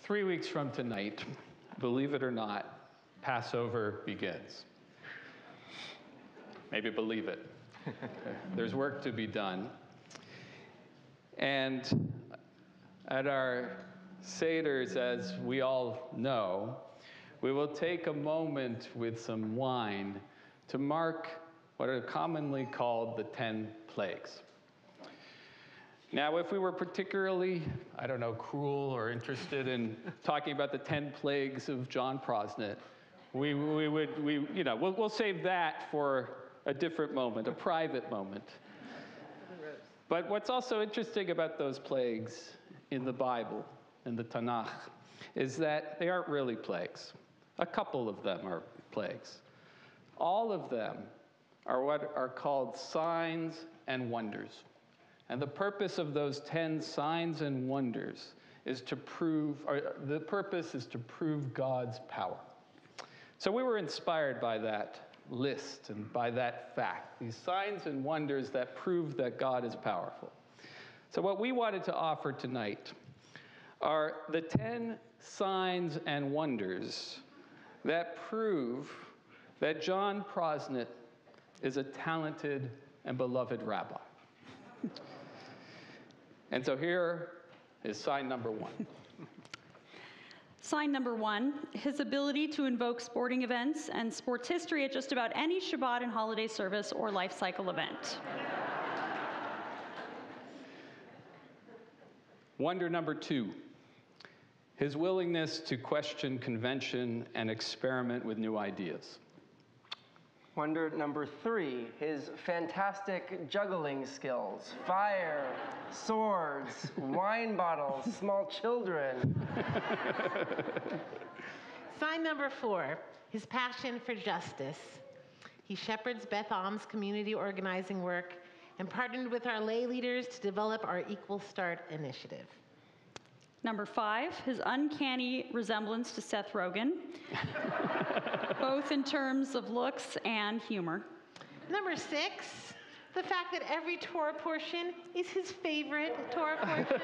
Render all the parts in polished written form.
3 weeks from tonight, believe it or not, Passover begins. Maybe believe it. There's work to be done. And at our Seders, as we all know, we will take a moment with some wine to mark what are commonly called the 10 plagues. Now, if we were particularly, cruel or interested in talking about the 10 plagues of John Prosnit, we'll save that for a different moment, a private moment. But what's also interesting about those plagues in the Bible, in the Tanakh, is that they aren't really plagues. A couple of them are plagues. All of them are what are called signs and wonders. And the purpose of those 10 signs and wonders is to prove God's power. So we were inspired by that list and by that fact, these signs and wonders that prove that God is powerful. So what we wanted to offer tonight are the 10 signs and wonders that prove that John Prosnit is a talented and beloved rabbi. And so here is sign number 1. Sign number 1, his ability to invoke sporting events and sports history at just about any Shabbat and holiday service or life cycle event. Wonder number 2, his willingness to question convention and experiment with new ideas. Wonder number 3, his fantastic juggling skills. Fire, swords, wine bottles, small children. Sign number 4, his passion for justice. He shepherds Beth Am's community organizing work and partnered with our lay leaders to develop our Equal Start initiative. Number 5, his uncanny resemblance to Seth Rogen, both in terms of looks and humor. Number 6, the fact that every Torah portion is his favorite Torah portion.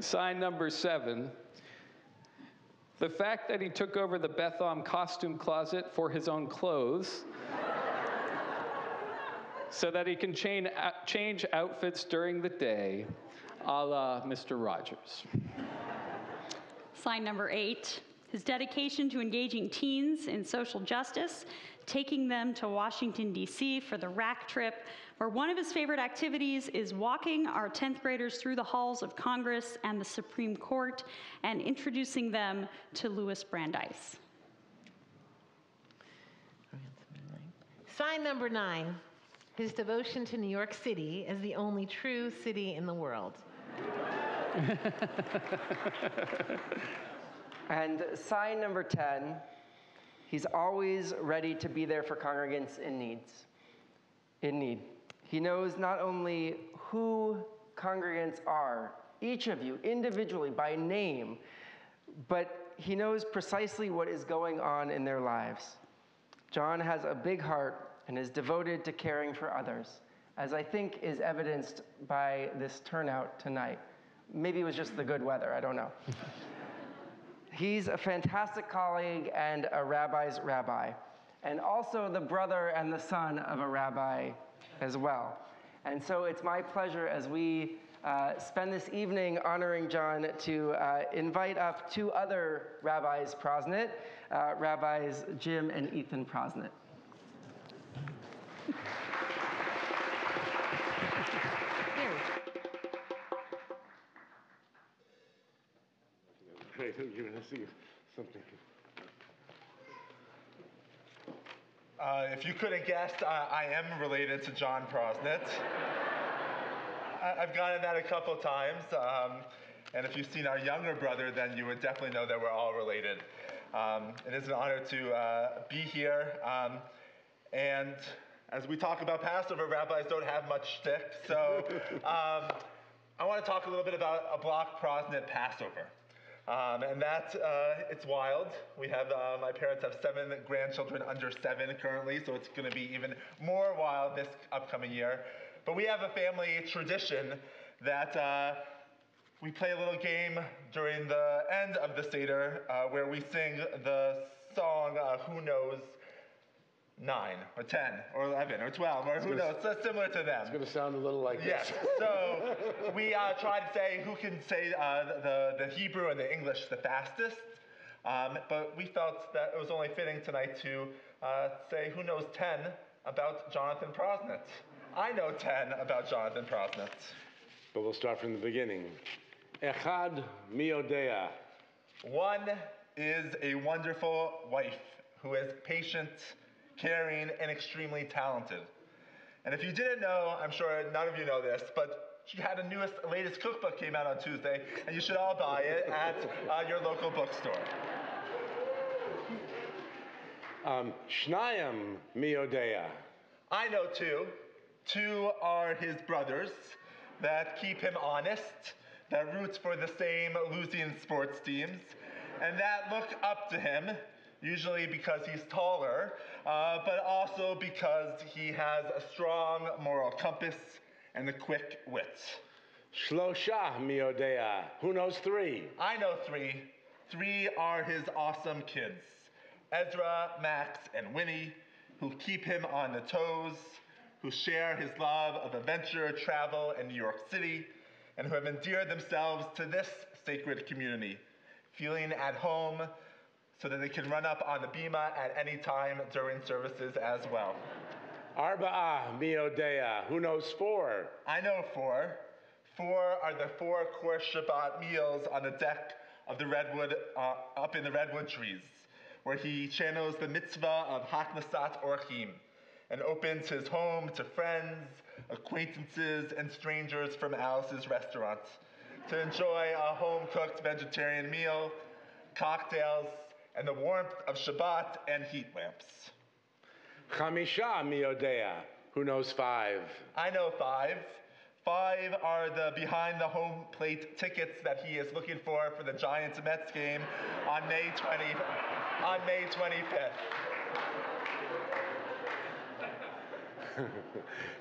Sign number 7, the fact that he took over the Beth Am costume closet for his own clothes so that he can change outfits during the day, a la Mr. Rogers. Sign number 8, his dedication to engaging teens in social justice, taking them to Washington, D.C. for the RAC trip, where one of his favorite activities is walking our 10th graders through the halls of Congress and the Supreme Court and introducing them to Louis Brandeis. Sign number 9, his devotion to New York City as the only true city in the world. And sign number 10, he's always ready to be there for congregants in need. He knows not only who congregants are, each of you individually by name, but he knows precisely what is going on in their lives. John has a big heart and is devoted to caring for others, as I think is evidenced by this turnout tonight. Maybe it was just the good weather, I don't know. He's a fantastic colleague and a rabbi's rabbi, and also the brother and the son of a rabbi as well. And so it's my pleasure as we spend this evening honoring John to invite up 2 other rabbis Prosnit, Rabbis Jim and Ethan Prosnit. You're going to see something. If you couldn't guess, I am related to John Prosnit. I've gotten that a couple times, and if you've seen our younger brother, then you would definitely know that we're all related. It is an honor to be here, and as we talk about Passover, rabbis don't have much shtick, so I want to talk a little bit about a block Prosnit Passover. And that, it's wild. We have, my parents have 7 grandchildren under 7 currently, so it's going to be even more wild this upcoming year. But we have a family tradition that we play a little game during the end of the Seder where we sing the song, Who Knows 9 or 10 or 11 or 12 or who knows, so similar to them. It's going to sound a little like yes. this. So we try to say who can say the Hebrew and the English the fastest, but we felt that it was only fitting tonight to say who knows 10 about Jonathan Prosnit. I know 10 about Jonathan Prosnit. But we'll start from the beginning. Echad miodea. One is a wonderful wife who is patient, caring, and extremely talented. And if you didn't know, I'm sure none of you know this, but she had a latest cookbook came out on Tuesday, and you should all buy it at your local bookstore. Shnayim miodea. I know two. Two are his brothers that keep him honest, that roots for the same losing sports teams, and that look up to him, usually because he's taller, but also because he has a strong moral compass and a quick wit. Shlosha miodea. Who knows 3? I know 3. 3 are his awesome kids, Ezra, Max, and Winnie, who keep him on the toes, who share his love of adventure, travel, and New York City, and who have endeared themselves to this sacred community, feeling at home so that they can run up on the bima at any time during services as well. Arba'a miodea. Who knows 4? I know 4. 4 are the 4-course Shabbat meals on the deck of the redwood, up in the redwood trees, where he channels the mitzvah of Haknasat Orchim and opens his home to friends, acquaintances, and strangers from Alice's restaurant to enjoy a home-cooked vegetarian meal, cocktails, and the warmth of Shabbat and heat lamps. Chamisha miodea. Who knows 5? I know 5. 5 are the behind-the-home plate tickets that he is looking for the Giants-Mets game on May 25th.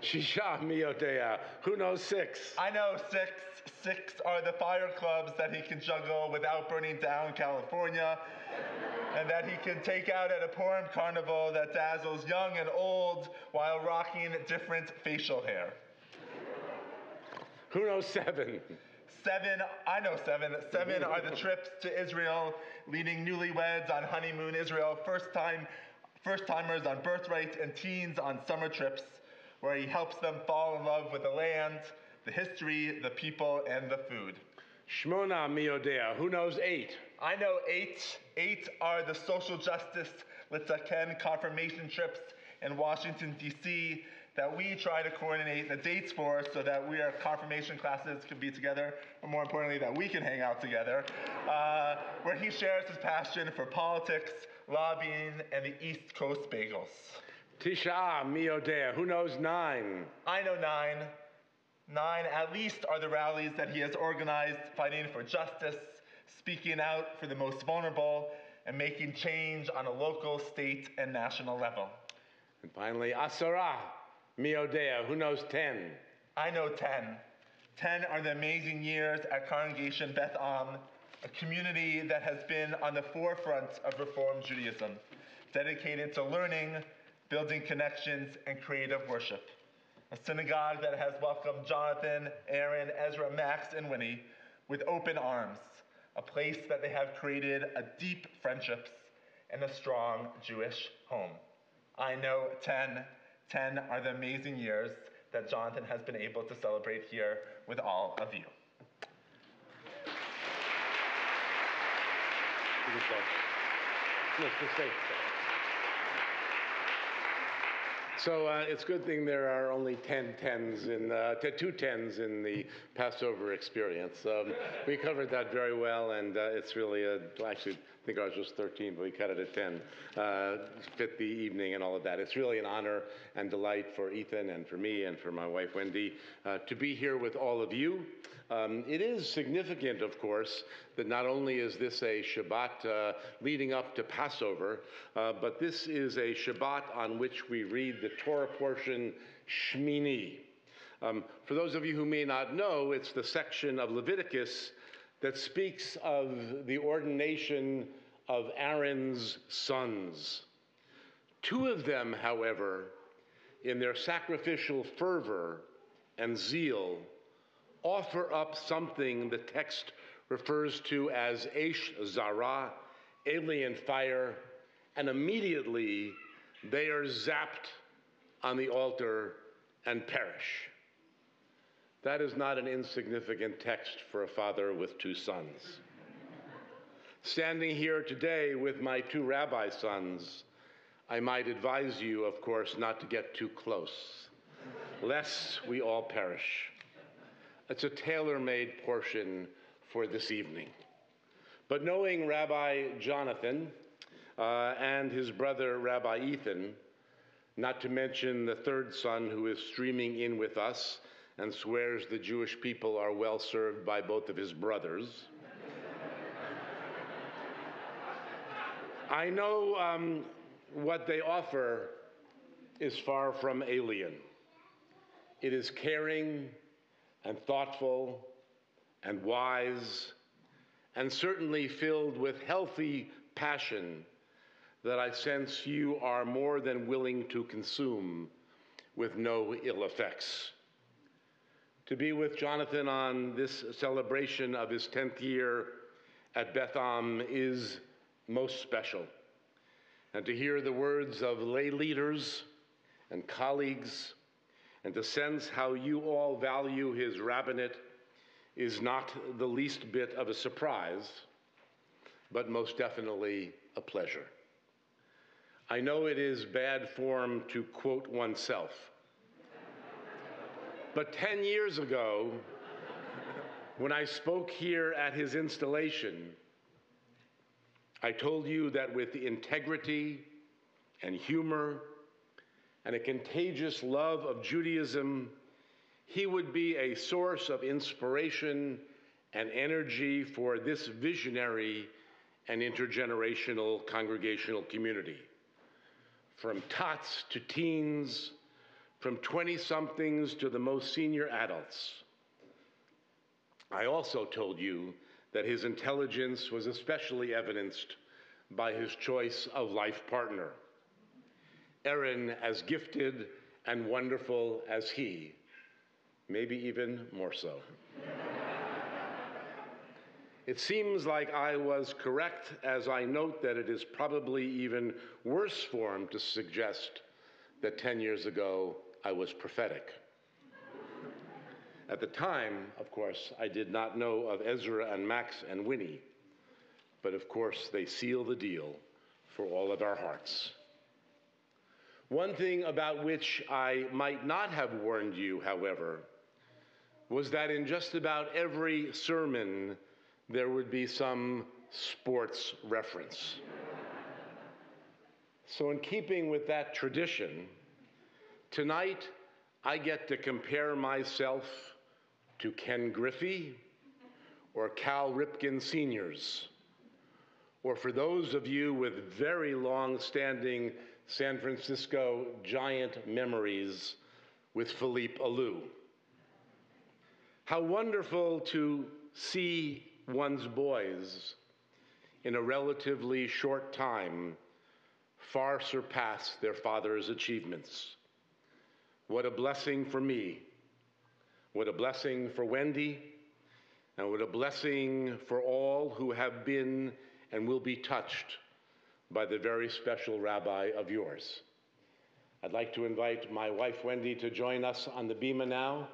Shisha miodea. Who knows 6? I know 6. 6 are the fire clubs that he can juggle without burning down California, and that he can take out at a Purim carnival that dazzles young and old while rocking different facial hair. Who knows 7? 7, I know 7. 7 are the trips to Israel, leading newlyweds on honeymoon Israel, first-timers on birthright, and teens on summer trips, where he helps them fall in love with the land, the history, the people, and the food. Shmona miodea. Who knows 8? I know 8. 8 are the social justice Litzaken confirmation trips in Washington, D.C., that we try to coordinate the dates for so that our confirmation classes can be together, or more importantly, that we can hang out together, where he shares his passion for politics, lobbying, and the East Coast bagels. Tisha miodea. Who knows 9? I know 9. 9 at least are the rallies that he has organized, fighting for justice, speaking out for the most vulnerable, and making change on a local, state, and national level. And finally, Asara miodea. Who knows 10? I know 10. 10 are the amazing years at Congregation Beth Am, a community that has been on the forefront of Reform Judaism, dedicated to learning, building connections, and creative worship. A synagogue that has welcomed Jonathan, Aaron, Ezra, Max, and Winnie with open arms. A place that they have created a deep friendships and a strong Jewish home. I know 10. 10 are the amazing years that Jonathan has been able to celebrate here with all of you. So it's a good thing there are only 2 10s in the Passover experience. We covered that very well, and it's really actually, I think ours was 13, but we cut it at 10. Fit the evening and all of that. It's really an honor and delight for Ethan and for me and for my wife Wendy to be here with all of you. It is significant, of course, that not only is this a Shabbat leading up to Passover, but this is a Shabbat on which we read the Torah portion Shmini. For those of you who may not know, it's the section of Leviticus that speaks of the ordination of Aaron's sons. Two of them, however, in their sacrificial fervor and zeal, offer up something the text refers to as Eish Zara, alien fire, and immediately they are zapped on the altar and perish. That is not an insignificant text for a father with two sons. Standing here today with my two rabbi sons, I might advise you, of course, not to get too close, lest we all perish. It's a tailor-made portion for this evening. But knowing Rabbi Jonathan and his brother Rabbi Ethan, not to mention the third son who is streaming in with us and swears the Jewish people are well served by both of his brothers, I know what they offer is far from alien. It is caring and thoughtful and wise and certainly filled with healthy passion that I sense you are more than willing to consume with no ill effects. To be with Jonathan on this celebration of his 10th year at Beth Am is most special. And to hear the words of lay leaders and colleagues, and to sense how you all value his rabbinate is not the least bit of a surprise, but most definitely a pleasure. I know it is bad form to quote oneself, but 10 years ago, when I spoke here at his installation, I told you that with integrity and humor and a contagious love of Judaism, he would be a source of inspiration and energy for this visionary and intergenerational congregational community. From tots to teens, from 20-somethings to the most senior adults. I also told you that his intelligence was especially evidenced by his choice of life partner. Erin, as gifted and wonderful as he, maybe even more so. It seems like I was correct as I note that it is probably even worse form to suggest that 10 years ago I was prophetic. At the time, of course, I did not know of Ezra and Max and Winnie, but of course they seal the deal for all of our hearts. One thing about which I might not have warned you, however, was that in just about every sermon there would be some sports reference. So in keeping with that tradition, tonight I get to compare myself to Ken Griffey or Cal Ripken Seniors, or for those of you with very long-standing San Francisco Giant memories, with Philippe Alou. How wonderful to see one's boys in a relatively short time far surpass their father's achievements. What a blessing for me. What a blessing for Wendy, and what a blessing for all who have been and will be touched by the very special rabbi of yours. I'd like to invite my wife, Wendy, to join us on the bima now,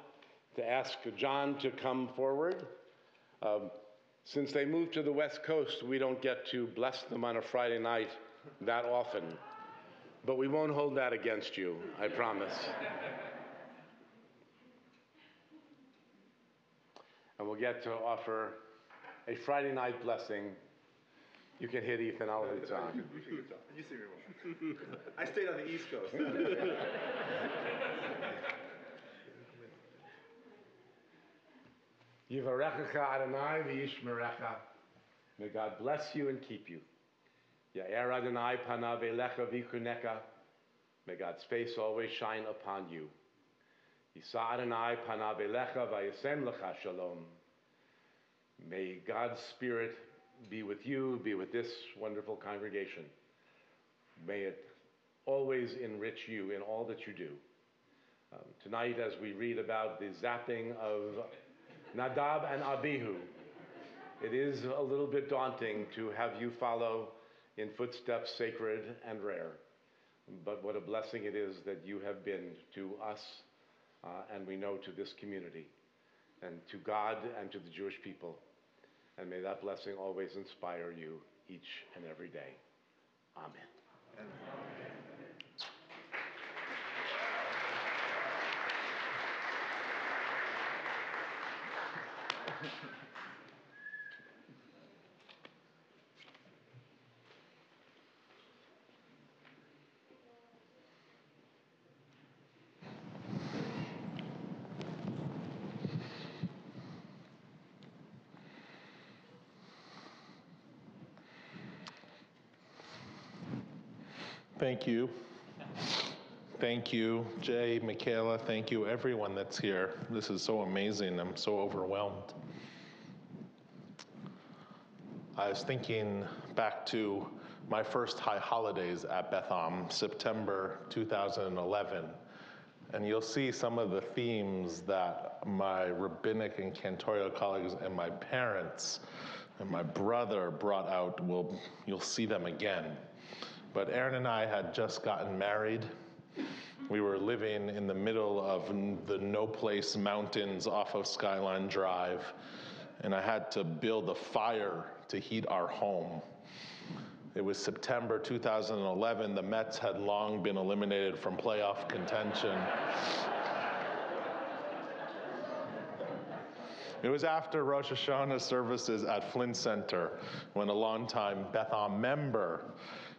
to ask John to come forward. Since they moved to the West Coast, we don't get to bless them on a Friday night that often, but we won't hold that against you, I promise. And we'll get to offer a Friday night blessing. You can hit Ethan, I'll hit John. You see me more. I stayed on the East Coast. Yivarechecha Adonai v'yishmerecha. May God bless you and keep you. Ya'er Adonai panav elecha v'yichunecha. May God's face always shine upon you. Yisa Adonai panav elecha vayasem lecha shalom. May God's Spirit be with you, be with this wonderful congregation. May it always enrich you in all that you do. Tonight, as we read about the zapping of Nadab and Abihu, it is a little bit daunting to have you follow in footsteps sacred and rare. But what a blessing it is that you have been to us, and we know to this community, and to God and to the Jewish people. And may that blessing always inspire you each and every day. Amen. Amen. Thank you. Thank you, Jay, Michaela. Thank you, everyone that's here. This is so amazing. I'm so overwhelmed. I was thinking back to my first high holidays at Beth Am, September 2011. And you'll see some of the themes that my rabbinic and cantorial colleagues and my parents and my brother brought out. You'll see them again. But Aaron and I had just gotten married. We were living in the middle of the No Place Mountains off of Skyline Drive, and I had to build a fire to heat our home. It was September 2011. The Mets had long been eliminated from playoff contention. It was after Rosh Hashanah services at Flint Center when a longtime Beth Am member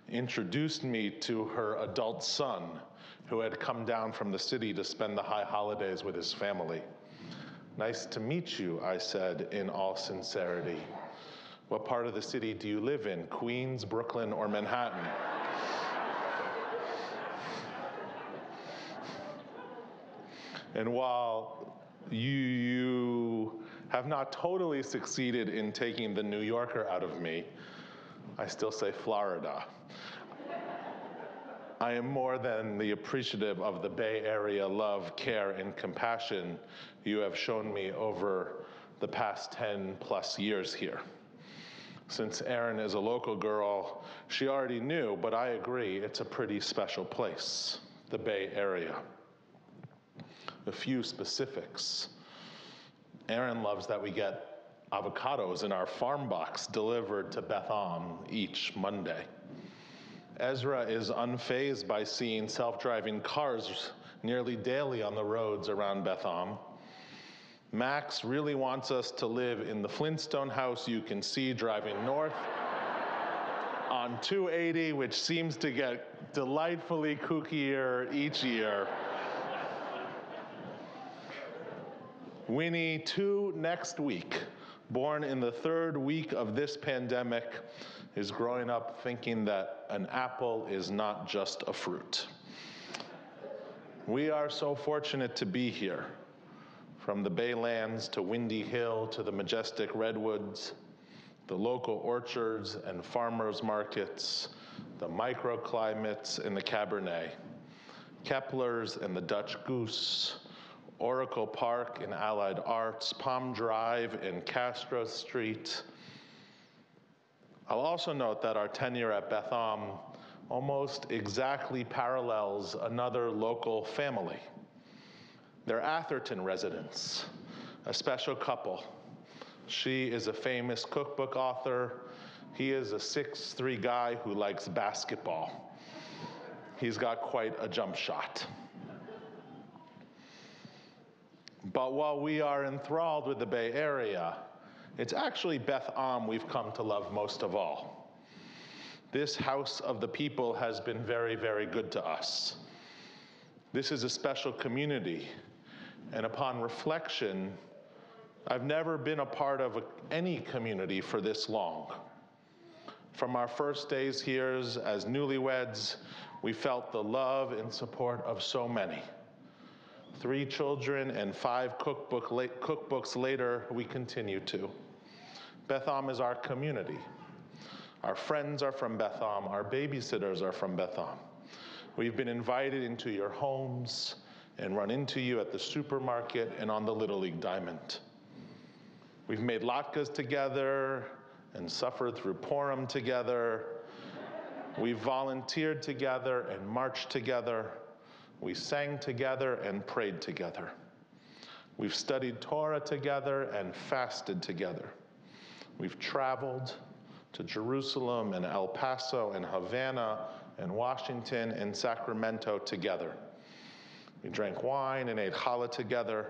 introduced me to her adult son, who had come down from the city to spend the high holidays with his family. "Nice to meet you," I said in all sincerity. "What part of the city do you live in, Queens, Brooklyn, or Manhattan?" And while you have not totally succeeded in taking the New Yorker out of me, I still say Florida. I am more than the appreciative of the Bay Area love, care, and compassion you have shown me over the past 10 plus years here. Since Erin is a local girl, she already knew, but I agree, it's a pretty special place, the Bay Area. A few specifics. Erin loves that we get avocados in our farm box delivered to Beth Am each Monday. Ezra is unfazed by seeing self-driving cars nearly daily on the roads around Beth Am. Max really wants us to live in the Flintstone house you can see driving north on 280, which seems to get delightfully kookier each year. Winnie, 2 next week, born in the 3rd week of this pandemic, is growing up thinking that an apple is not just a fruit. We are so fortunate to be here. From the Baylands to Windy Hill to the majestic redwoods, the local orchards and farmers markets, the microclimates in the Cabernet, Kepler's and the Dutch Goose, Oracle Park and Allied Arts, Palm Drive and Castro Street. I'll also note that our tenure at Beth Am almost exactly parallels another local family. They're Atherton residents, a special couple. She is a famous cookbook author. He is a 6'3" guy who likes basketball. He's got quite a jump shot. But while we are enthralled with the Bay Area, it's actually Beth Am we've come to love most of all. This house of the people has been very, very good to us. This is a special community, and upon reflection, I've never been a part of any community for this long. From our first days here as newlyweds, we felt the love and support of so many. 3 children and 5 cookbooks later, we continue to. Beth Am is our community. Our friends are from Beth Am. Our babysitters are from Beth Am. We've been invited into your homes and run into you at the supermarket and on the Little League diamond. We've made latkes together and suffered through Purim together. We've volunteered together and marched together. We sang together and prayed together. We've studied Torah together and fasted together. We've traveled to Jerusalem and El Paso and Havana and Washington and Sacramento together. We drank wine and ate challah together.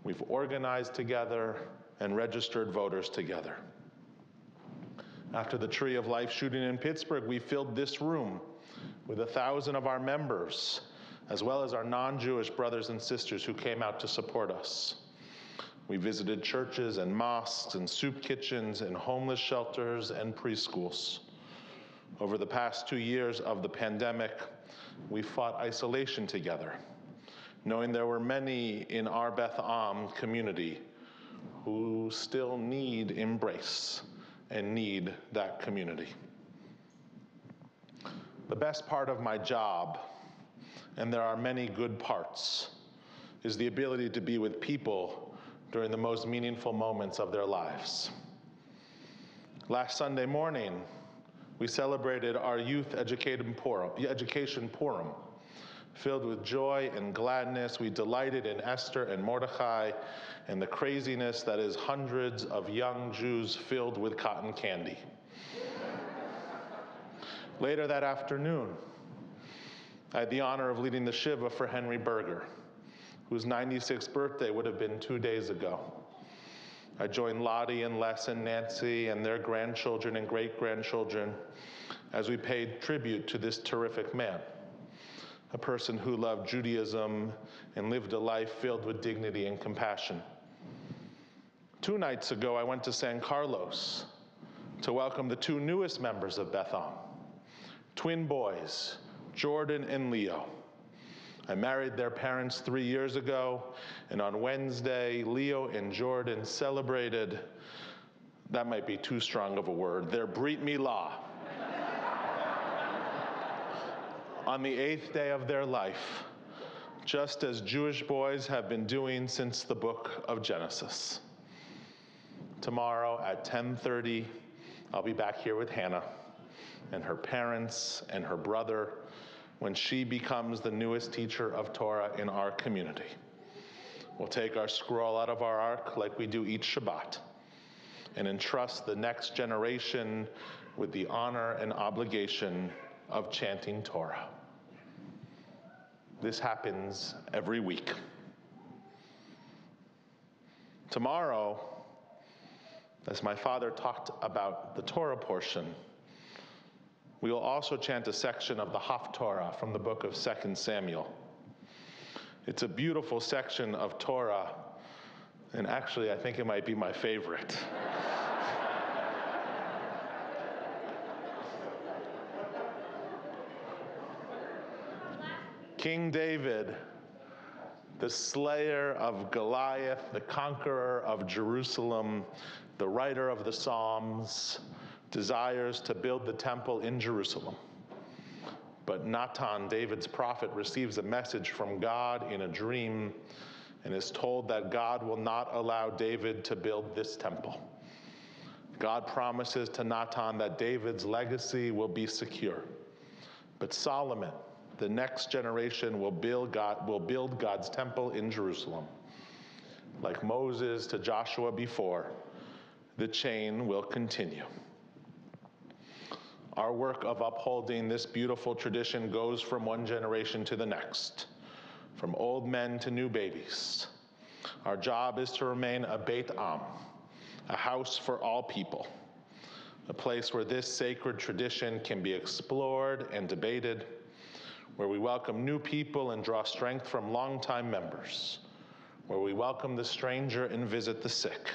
We've organized together and registered voters together. After the Tree of Life shooting in Pittsburgh, we filled this room with 1,000 of our members, as well as our non-Jewish brothers and sisters who came out to support us. We visited churches and mosques and soup kitchens and homeless shelters and preschools. Over the past 2 years of the pandemic, we fought isolation together, knowing there were many in our Beth Am community who still need embrace and need that community. The best part of my job, and there are many good parts, is the ability to be with people during the most meaningful moments of their lives. Last Sunday morning, we celebrated our youth education Purim. Filled with joy and gladness, we delighted in Esther and Mordechai and the craziness that is hundreds of young Jews filled with cotton candy. Later that afternoon, I had the honor of leading the Shiva for Henry Berger, whose 96th birthday would have been 2 days ago. I joined Lottie and Les and Nancy and their grandchildren and great-grandchildren as we paid tribute to this terrific man, a person who loved Judaism and lived a life filled with dignity and compassion. 2 nights ago, I went to San Carlos to welcome the 2 newest members of Beth Am, twin boys, Jordan and Leo. I married their parents 3 years ago, and on Wednesday, Leo and Jordan celebrated, that might be too strong of a word, their Brit Milah. On the 8th day of their life, just as Jewish boys have been doing since the book of Genesis. Tomorrow at 10:30, I'll be back here with Hannah and her parents and her brother when she becomes the newest teacher of Torah in our community. We'll take our scroll out of our ark like we do each Shabbat and entrust the next generation with the honor and obligation of chanting Torah. This happens every week. Tomorrow, as my father talked about the Torah portion, we will also chant a section of the Haftorah from the book of 2 Samuel. It's a beautiful section of Torah, and actually I think it might be my favorite. King David, the slayer of Goliath, the conqueror of Jerusalem, the writer of the Psalms, desires to build the temple in Jerusalem. But Natan, David's prophet, receives a message from God in a dream and is told that God will not allow David to build this temple. God promises to Natan that David's legacy will be secure. But Solomon, the next generation, will build God's temple in Jerusalem. Like Moses to Joshua before, the chain will continue. Our work of upholding this beautiful tradition goes from one generation to the next, from old men to new babies. Our job is to remain a Beit Am, a house for all people, a place where this sacred tradition can be explored and debated, where we welcome new people and draw strength from longtime members, where we welcome the stranger and visit the sick,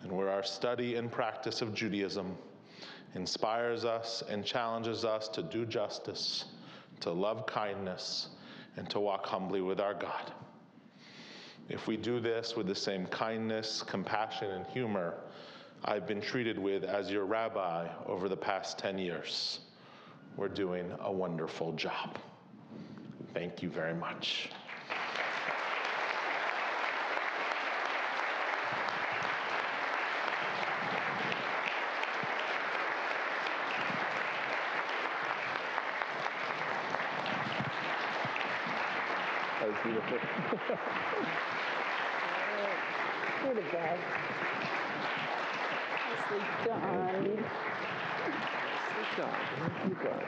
and where our study and practice of Judaism inspires us and challenges us to do justice, to love kindness, and to walk humbly with our God. If we do this with the same kindness, compassion, and humor I've been treated with as your rabbi over the past 10 years, we're doing a wonderful job. Thank you very much. That was beautiful. Way to go. Nicely done. Nicely done. Thank you, God.